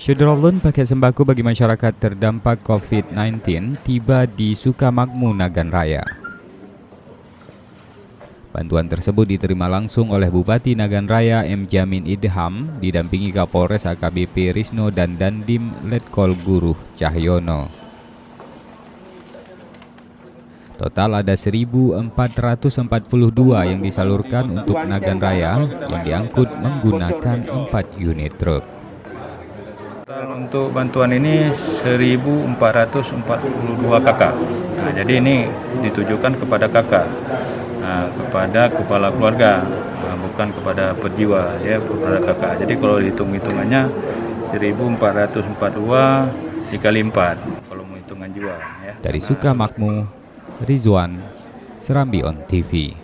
Syederolun paket sembako bagi masyarakat terdampak COVID-19 tiba di Sukamakmur, Nagan Raya. Bantuan tersebut diterima langsung oleh Bupati Nagan Raya M. Jamin Idham didampingi Kapolres AKBP Risno dan Dandim Letkol Guru Cahyono. Total ada 1.442 yang disalurkan untuk Nagan Raya yang diangkut menggunakan 4 unit truk. Untuk bantuan ini 1.442 kakak. Nah, jadi ini ditujukan kepada kakak, kepada kepala keluarga, bukan kepada pejiwa, ya, kepada kakak. Jadi kalau hitung-hitungannya 1.442 dikali 4 kalau menghitungan jiwa. Ya. Dari Sukamakmur, Rizwan, Serambi On TV.